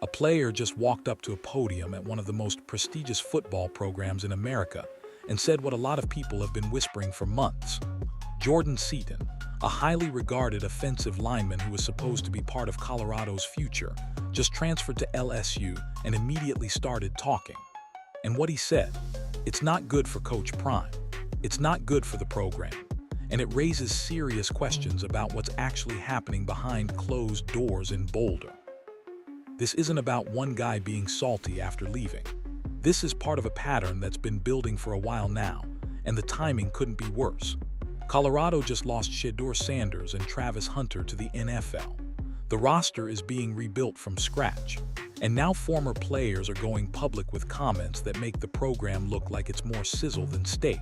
A player just walked up to a podium at one of the most prestigious football programs in America and said what a lot of people have been whispering for months. Jordan Seaton, a highly regarded offensive lineman who was supposed to be part of Colorado's future, just transferred to LSU and immediately started talking. And what he said, it's not good for Coach Prime. It's not good for the program. And it raises serious questions about what's actually happening behind closed doors in Boulder. This isn't about one guy being salty after leaving. This is part of a pattern that's been building for a while now, and the timing couldn't be worse. Colorado just lost Deion Sanders and Travis Hunter to the NFL. The roster is being rebuilt from scratch, and now former players are going public with comments that make the program look like it's more sizzle than steak.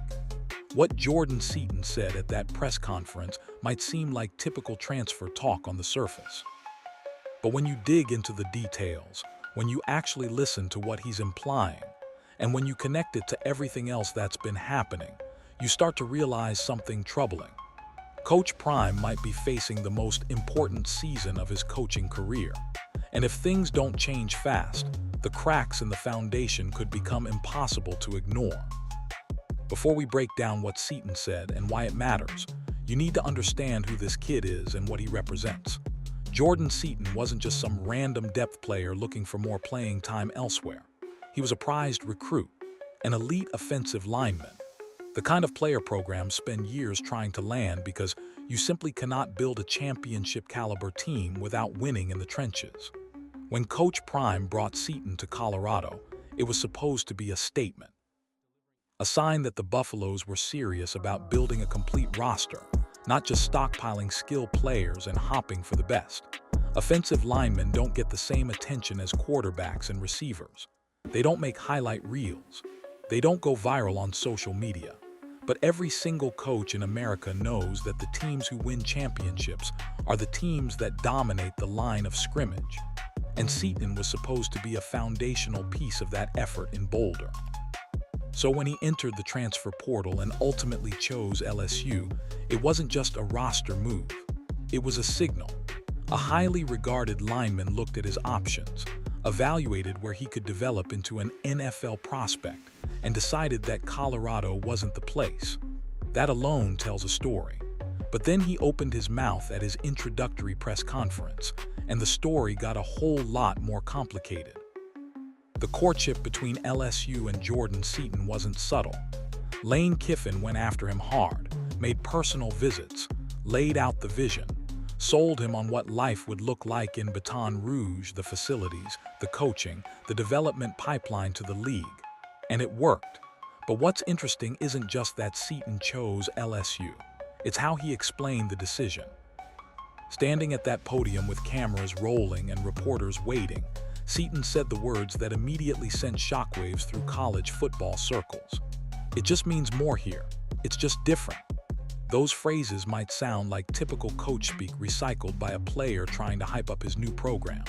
What Jordan Seaton said at that press conference might seem like typical transfer talk on the surface. But when you dig into the details, when you actually listen to what he's implying, and when you connect it to everything else that's been happening, you start to realize something troubling. Coach Prime might be facing the most important season of his coaching career. And if things don't change fast, the cracks in the foundation could become impossible to ignore. Before we break down what Seaton said and why it matters, you need to understand who this kid is and what he represents. Jordan Seaton wasn't just some random depth player looking for more playing time elsewhere. He was a prized recruit, an elite offensive lineman, the kind of player programs spend years trying to land because you simply cannot build a championship-caliber team without winning in the trenches. When Coach Prime brought Seaton to Colorado, it was supposed to be a statement. A sign that the Buffaloes were serious about building a complete roster, not just stockpiling skilled players and hopping for the best. Offensive linemen don't get the same attention as quarterbacks and receivers. They don't make highlight reels. They don't go viral on social media. But every single coach in America knows that the teams who win championships are the teams that dominate the line of scrimmage. And Seaton was supposed to be a foundational piece of that effort in Boulder. So when he entered the transfer portal and ultimately chose LSU, it wasn't just a roster move. It was a signal. A highly regarded lineman looked at his options, evaluated where he could develop into an NFL prospect, and decided that Colorado wasn't the place. That alone tells a story. But then he opened his mouth at his introductory press conference, and the story got a whole lot more complicated. The courtship between LSU and Jordan Seaton wasn't subtle. Lane Kiffin went after him hard, made personal visits, laid out the vision, sold him on what life would look like in Baton Rouge, the facilities, the coaching, the development pipeline to the league. And it worked. But what's interesting isn't just that Seaton chose LSU. It's how he explained the decision. Standing at that podium with cameras rolling and reporters waiting, Seaton said the words that immediately sent shockwaves through college football circles. It just means more here. It's just different. Those phrases might sound like typical coach speak recycled by a player trying to hype up his new program.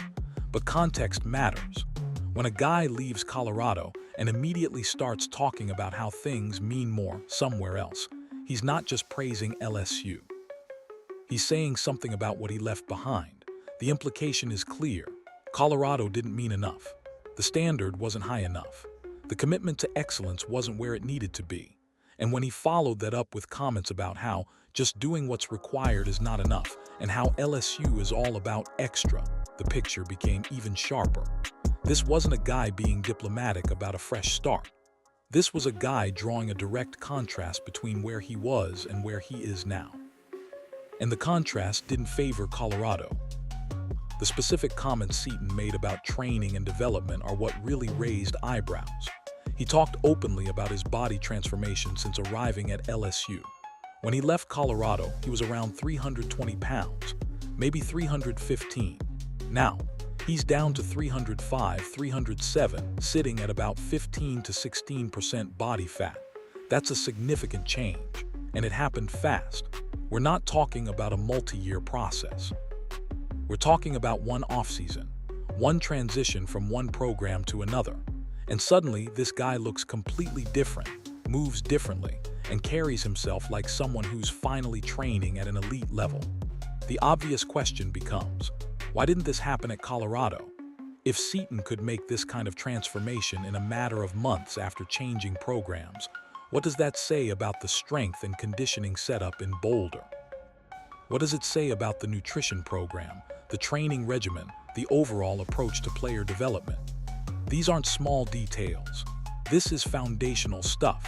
But context matters. When a guy leaves Colorado and immediately starts talking about how things mean more somewhere else, he's not just praising LSU. He's saying something about what he left behind. The implication is clear. Colorado didn't mean enough. The standard wasn't high enough. The commitment to excellence wasn't where it needed to be. And when he followed that up with comments about how just doing what's required is not enough and how LSU is all about extra, the picture became even sharper. This wasn't a guy being diplomatic about a fresh start. This was a guy drawing a direct contrast between where he was and where he is now. And the contrast didn't favor Colorado. The specific comments Seaton made about training and development are what really raised eyebrows. He talked openly about his body transformation since arriving at LSU. When he left Colorado, he was around 320 pounds, maybe 315. Now, he's down to 305, 307, sitting at about 15 to 16% body fat. That's a significant change, and it happened fast. We're not talking about a multi-year process. We're talking about one offseason, one transition from one program to another. And suddenly, this guy looks completely different, moves differently, and carries himself like someone who's finally training at an elite level. The obvious question becomes, why didn't this happen at Colorado? If Seaton could make this kind of transformation in a matter of months after changing programs, what does that say about the strength and conditioning setup in Boulder? What does it say about the nutrition program, the training regimen, the overall approach to player development? These aren't small details. This is foundational stuff.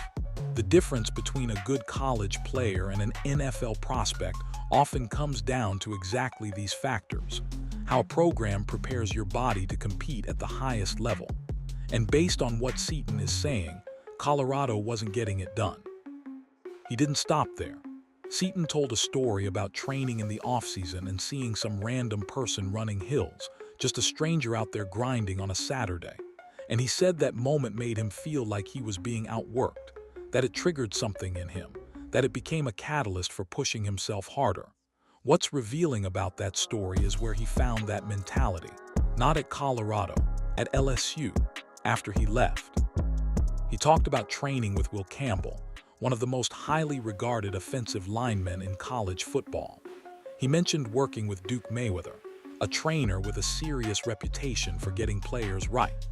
The difference between a good college player and an NFL prospect often comes down to exactly these factors: how a program prepares your body to compete at the highest level. And based on what Seaton is saying, Colorado wasn't getting it done. He didn't stop there. Seaton told a story about training in the offseason and seeing some random person running hills, just a stranger out there grinding on a Saturday. And he said that moment made him feel like he was being outworked, that it triggered something in him, that it became a catalyst for pushing himself harder. What's revealing about that story is where he found that mentality, not at Colorado, at LSU, after he left. He talked about training with Will Campbell, one of the most highly regarded offensive linemen in college football. He mentioned working with Duke Mayweather, a trainer with a serious reputation for getting players right.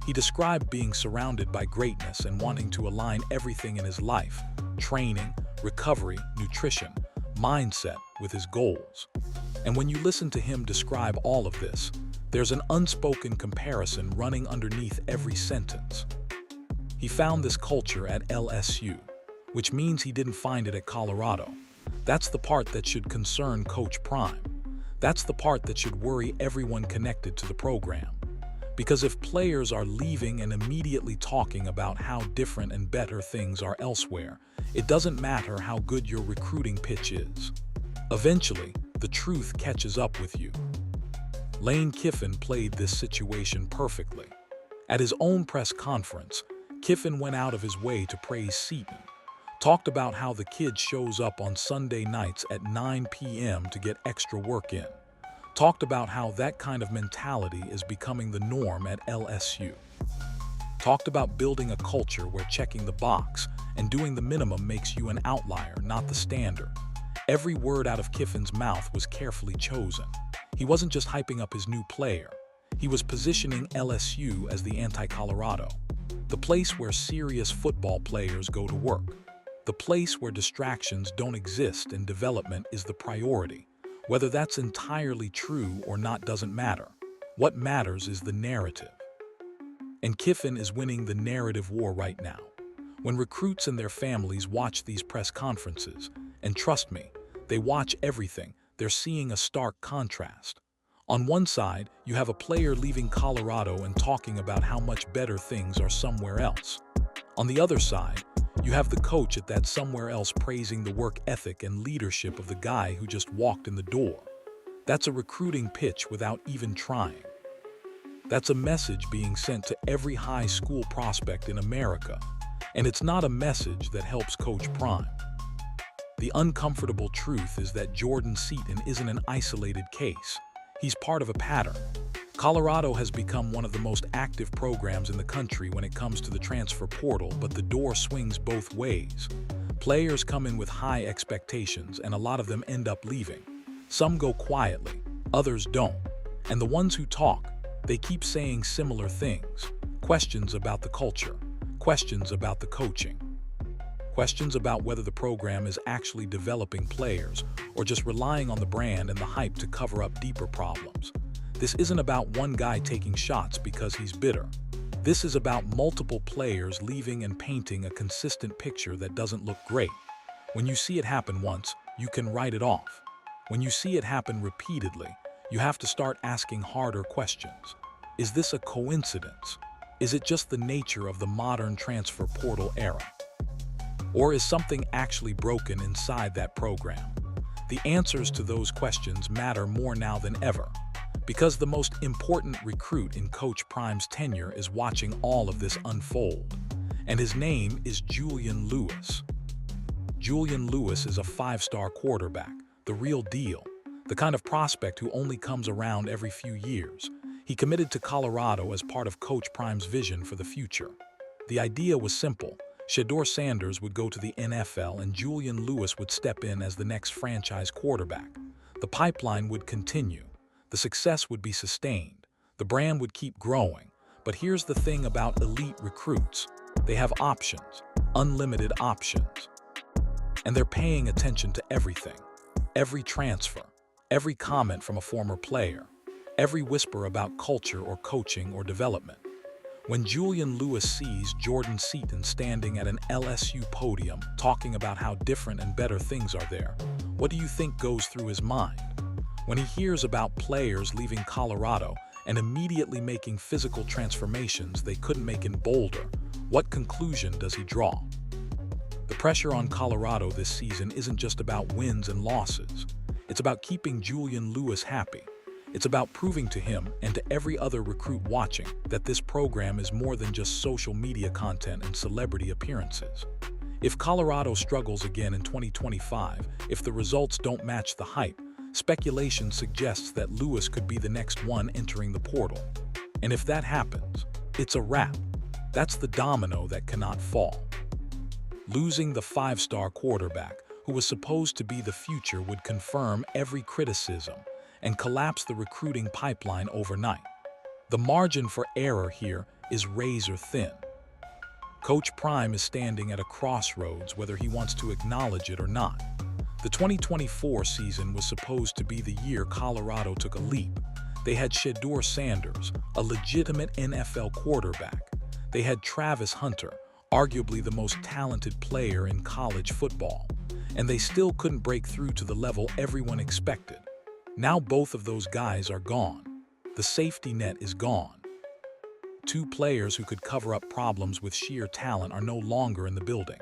He described being surrounded by greatness and wanting to align everything in his life, training, recovery, nutrition, mindset, with his goals. And when you listen to him describe all of this, there's an unspoken comparison running underneath every sentence. He found this culture at LSU, which means he didn't find it at Colorado. That's the part that should concern Coach Prime. That's the part that should worry everyone connected to the program. Because if players are leaving and immediately talking about how different and better things are elsewhere, it doesn't matter how good your recruiting pitch is. Eventually, the truth catches up with you. Lane Kiffin played this situation perfectly. At his own press conference, Kiffin went out of his way to praise Seaton, talked about how the kid shows up on Sunday nights at 9 p.m. to get extra work in, talked about how that kind of mentality is becoming the norm at LSU, talked about building a culture where checking the box and doing the minimum makes you an outlier, not the standard. Every word out of Kiffin's mouth was carefully chosen. He wasn't just hyping up his new player. He was positioning LSU as the anti-Colorado, the place where serious football players go to work, the place where distractions don't exist and development is the priority. Whether that's entirely true or not doesn't matter. What matters is the narrative. And Kiffin is winning the narrative war right now. When recruits and their families watch these press conferences, and trust me, they watch everything, they're seeing a stark contrast. On one side, you have a player leaving Colorado and talking about how much better things are somewhere else. On the other side, you have the coach at that somewhere else praising the work ethic and leadership of the guy who just walked in the door. That's a recruiting pitch without even trying. That's a message being sent to every high school prospect in America, and it's not a message that helps Coach Prime. The uncomfortable truth is that Jordan Seaton isn't an isolated case. He's part of a pattern. Colorado has become one of the most active programs in the country when it comes to the transfer portal, but the door swings both ways. Players come in with high expectations, and a lot of them end up leaving. Some go quietly, others don't. And the ones who talk, they keep saying similar things. Questions about the culture, questions about the coaching, questions about whether the program is actually developing players or just relying on the brand and the hype to cover up deeper problems. This isn't about one guy taking shots because he's bitter. This is about multiple players leaving and painting a consistent picture that doesn't look great. When you see it happen once, you can write it off. When you see it happen repeatedly, you have to start asking harder questions. Is this a coincidence? Is it just the nature of the modern transfer portal era? Or is something actually broken inside that program? The answers to those questions matter more now than ever, because the most important recruit in Coach Prime's tenure is watching all of this unfold. And his name is Julian Lewis. Julian Lewis is a five-star quarterback, the real deal, the kind of prospect who only comes around every few years. He committed to Colorado as part of Coach Prime's vision for the future. The idea was simple. Deion Sanders would go to the NFL and Julian Lewis would step in as the next franchise quarterback. The pipeline would continue. The success would be sustained. The brand would keep growing. But here's the thing about elite recruits. They have options, unlimited options. And they're paying attention to everything. Every transfer, every comment from a former player, every whisper about culture or coaching or development. When Julian Lewis sees Jordan Seaton standing at an LSU podium talking about how different and better things are there, what do you think goes through his mind? When he hears about players leaving Colorado and immediately making physical transformations they couldn't make in Boulder, what conclusion does he draw? The pressure on Colorado this season isn't just about wins and losses. It's about keeping Julian Lewis happy. It's about proving to him and to every other recruit watching that this program is more than just social media content and celebrity appearances. If Colorado struggles again in 2025, if the results don't match the hype, speculation suggests that Lewis could be the next one entering the portal. And if that happens, it's a wrap. That's the domino that cannot fall. Losing the five-star quarterback, who was supposed to be the future, would confirm every criticism and collapse the recruiting pipeline overnight. The margin for error here is razor thin. Coach Prime is standing at a crossroads whether he wants to acknowledge it or not. The 2024 season was supposed to be the year Colorado took a leap. They had Deion Sanders, a legitimate NFL quarterback. They had Travis Hunter, arguably the most talented player in college football. And they still couldn't break through to the level everyone expected. Now both of those guys are gone. The safety net is gone. Two players who could cover up problems with sheer talent are no longer in the building.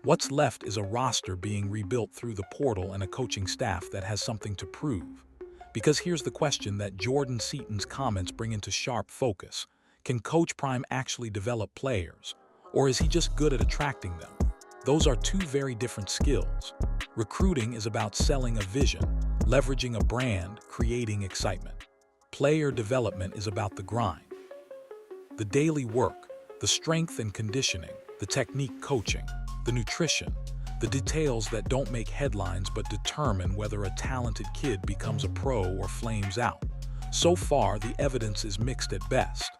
What's left is a roster being rebuilt through the portal and a coaching staff that has something to prove. Because here's the question that Jordan Seaton's comments bring into sharp focus. Can Coach Prime actually develop players? Or is he just good at attracting them? Those are two very different skills. Recruiting is about selling a vision, leveraging a brand, creating excitement. Player development is about the grind. The daily work, the strength and conditioning, the technique coaching, the nutrition, the details that don't make headlines but determine whether a talented kid becomes a pro or flames out. So far, the evidence is mixed at best.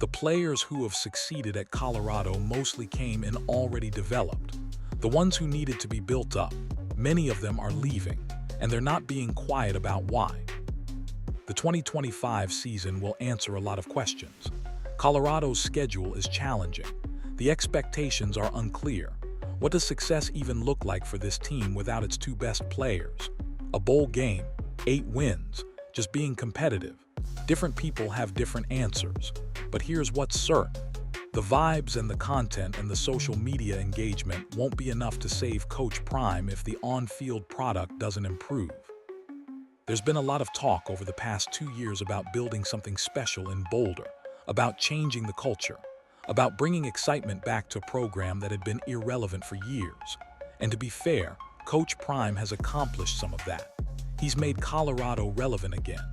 The players who have succeeded at Colorado mostly came in already developed. The ones who needed to be built up, many of them are leaving, and they're not being quiet about why. The 2025 season will answer a lot of questions. Colorado's schedule is challenging. The expectations are unclear. What does success even look like for this team without its two best players? A bowl game, 8 wins, just being competitive. Different people have different answers. But here's what's certain. The vibes and the content and the social media engagement won't be enough to save Coach Prime if the on-field product doesn't improve. There's been a lot of talk over the past 2 years about building something special in Boulder, about changing the culture, about bringing excitement back to a program that had been irrelevant for years. And to be fair, Coach Prime has accomplished some of that. He's made Colorado relevant again.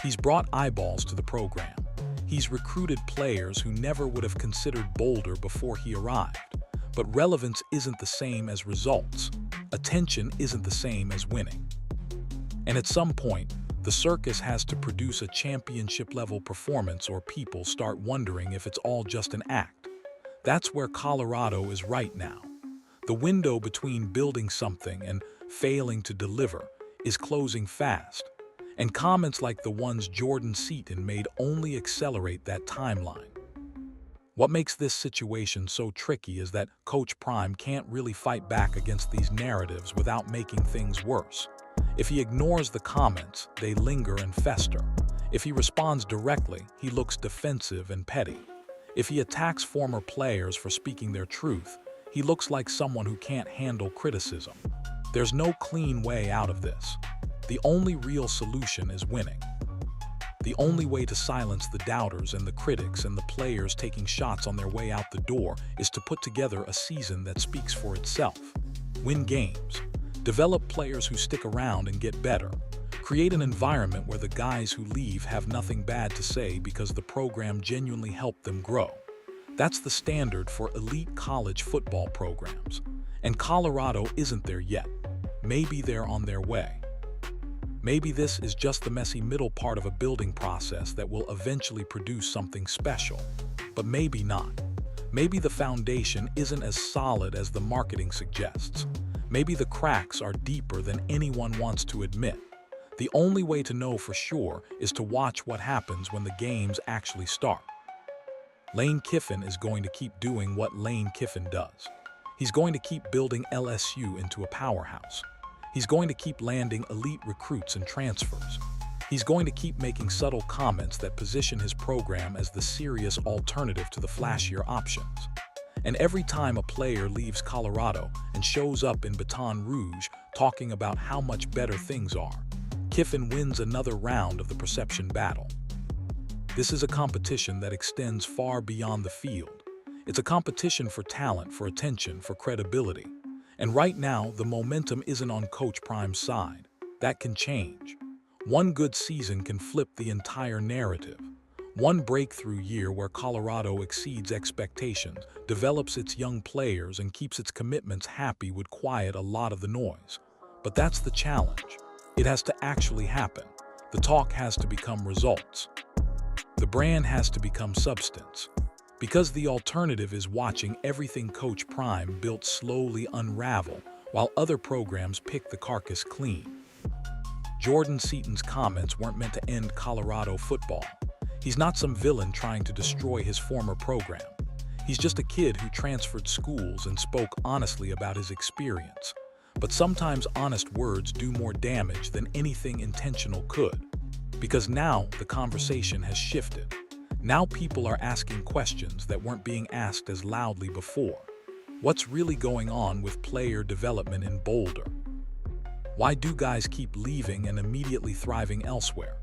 He's brought eyeballs to the program. He's recruited players who never would have considered Boulder before he arrived. But relevance isn't the same as results. Attention isn't the same as winning. And at some point, the circus has to produce a championship-level performance or people start wondering if it's all just an act. That's where Colorado is right now. The window between building something and failing to deliver is closing fast. And comments like the ones Jordan Seaton made only accelerate that timeline. What makes this situation so tricky is that Coach Prime can't really fight back against these narratives without making things worse. If he ignores the comments, they linger and fester. If he responds directly, he looks defensive and petty. If he attacks former players for speaking their truth, he looks like someone who can't handle criticism. There's no clean way out of this. The only real solution is winning. The only way to silence the doubters and the critics and the players taking shots on their way out the door is to put together a season that speaks for itself. Win games. Develop players who stick around and get better. Create an environment where the guys who leave have nothing bad to say because the program genuinely helped them grow. That's the standard for elite college football programs. And Colorado isn't there yet. Maybe they're on their way. Maybe this is just the messy middle part of a building process that will eventually produce something special. But maybe not. Maybe the foundation isn't as solid as the marketing suggests. Maybe the cracks are deeper than anyone wants to admit. The only way to know for sure is to watch what happens when the games actually start. Lane Kiffin is going to keep doing what Lane Kiffin does. He's going to keep building LSU into a powerhouse. He's going to keep landing elite recruits and transfers. He's going to keep making subtle comments that position his program as the serious alternative to the flashier options. And every time a player leaves Colorado and shows up in Baton Rouge talking about how much better things are, Kiffin wins another round of the perception battle. This is a competition that extends far beyond the field. It's a competition for talent, for attention, for credibility. And right now, the momentum isn't on Coach Prime's side. That can change. One good season can flip the entire narrative. One breakthrough year where Colorado exceeds expectations, develops its young players, and keeps its commitments happy would quiet a lot of the noise. But that's the challenge. It has to actually happen. The talk has to become results. The brand has to become substance. Because the alternative is watching everything Coach Prime built slowly unravel while other programs pick the carcass clean. Jordan Seaton's comments weren't meant to end Colorado football. He's not some villain trying to destroy his former program. He's just a kid who transferred schools and spoke honestly about his experience. But sometimes honest words do more damage than anything intentional could. Because now the conversation has shifted. Now people are asking questions that weren't being asked as loudly before. What's really going on with player development in Boulder? Why do guys keep leaving and immediately thriving elsewhere?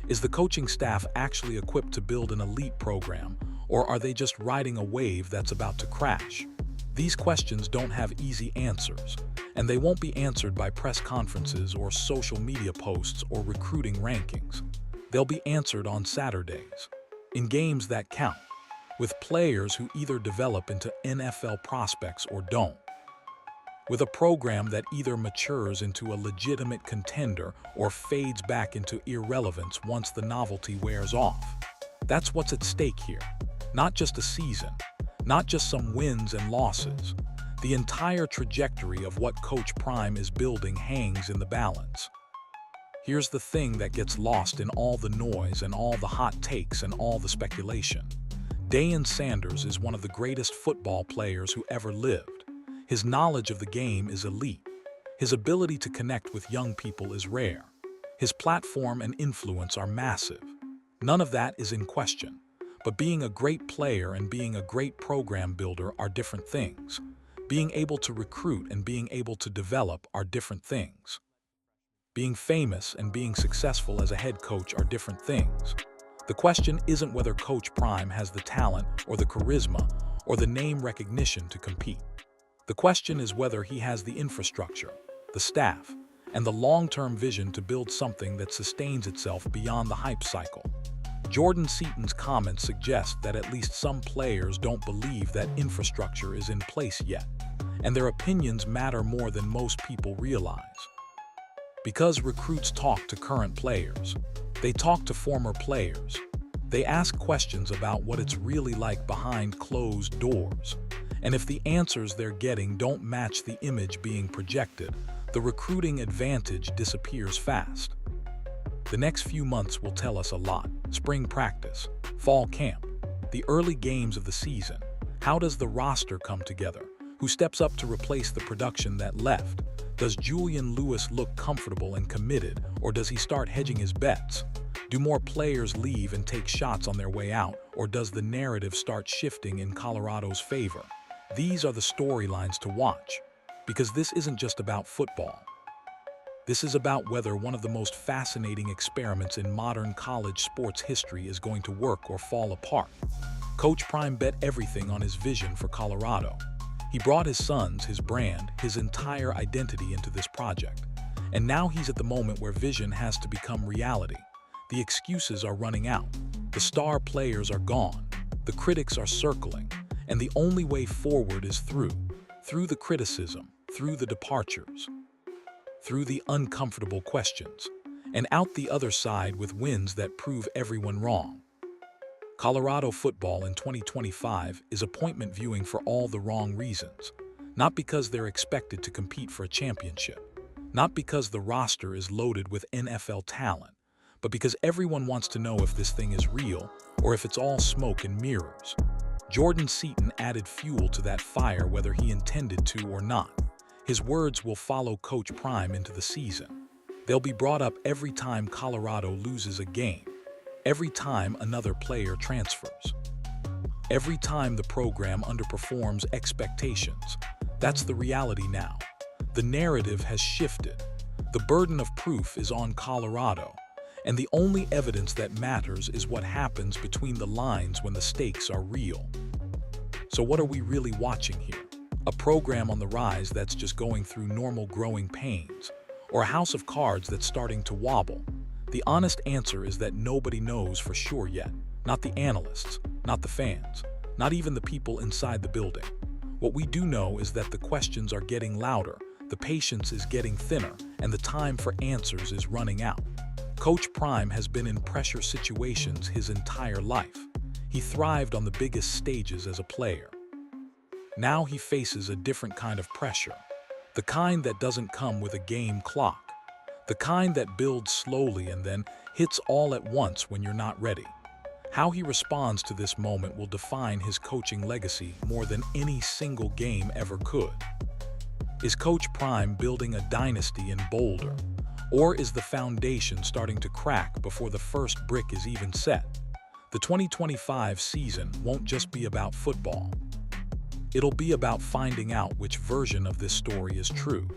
Is the coaching staff actually equipped to build an elite program, or are they just riding a wave that's about to crash? These questions don't have easy answers, and they won't be answered by press conferences or social media posts or recruiting rankings. They'll be answered on Saturdays, in games that count, with players who either develop into NFL prospects or don't. With a program that either matures into a legitimate contender or fades back into irrelevance once the novelty wears off. That's what's at stake here. Not just a season, not just some wins and losses. The entire trajectory of what Coach Prime is building hangs in the balance. Here's the thing that gets lost in all the noise and all the hot takes and all the speculation. Deion Sanders is one of the greatest football players who ever lived. His knowledge of the game is elite. His ability to connect with young people is rare. His platform and influence are massive. None of that is in question. But being a great player and being a great program builder are different things. Being able to recruit and being able to develop are different things. Being famous and being successful as a head coach are different things. The question isn't whether Coach Prime has the talent or the charisma or the name recognition to compete. The question is whether he has the infrastructure, the staff, and the long-term vision to build something that sustains itself beyond the hype cycle. Jordan Seaton's comments suggest that at least some players don't believe that infrastructure is in place yet, and their opinions matter more than most people realize. Because recruits talk to current players, they talk to former players. They ask questions about what it's really like behind closed doors. And if the answers they're getting don't match the image being projected, the recruiting advantage disappears fast. The next few months will tell us a lot. Spring practice, fall camp, the early games of the season. How does the roster come together? Who steps up to replace the production that left? Does Julian Lewis look comfortable and committed, or does he start hedging his bets? Do more players leave and take shots on their way out, or does the narrative start shifting in Colorado's favor? These are the storylines to watch, because this isn't just about football. This is about whether one of the most fascinating experiments in modern college sports history is going to work or fall apart. Coach Prime bet everything on his vision for Colorado. He brought his sons, his brand, his entire identity into this project. And now he's at the moment where vision has to become reality. The excuses are running out. The star players are gone. The critics are circling. And the only way forward is through the criticism, through the departures, through the uncomfortable questions. and out the other side with wins that prove everyone wrong. Colorado football in 2025 is appointment viewing for all the wrong reasons. Not because they're expected to compete for a championship, not because the roster is loaded with NFL talent, but because everyone wants to know if this thing is real or if it's all smoke and mirrors. Jordan Seaton added fuel to that fire whether he intended to or not. His words will follow Coach Prime into the season. They'll be brought up every time Colorado loses a game, every time another player transfers, every time the program underperforms expectations. That's the reality now. The narrative has shifted. The burden of proof is on Colorado, and the only evidence that matters is what happens between the lines when the stakes are real. So what are we really watching here? A program on the rise that's just going through normal growing pains, or a house of cards that's starting to wobble? The honest answer is that nobody knows for sure yet. Not the analysts, not the fans, not even the people inside the building. What we do know is that the questions are getting louder, the patience is getting thinner, and the time for answers is running out. Coach Prime has been in pressure situations his entire life. He thrived on the biggest stages as a player. Now he faces a different kind of pressure, the kind that doesn't come with a game clock. The kind that builds slowly and then hits all at once when you're not ready. How he responds to this moment will define his coaching legacy more than any single game ever could. Is Coach Prime building a dynasty in Boulder? Or is the foundation starting to crack before the first brick is even set? The 2025 season won't just be about football. It'll be about finding out which version of this story is true.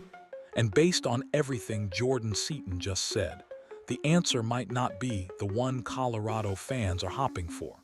And based on everything Jordan Seaton just said, the answer might not be the one Colorado fans are hopping for.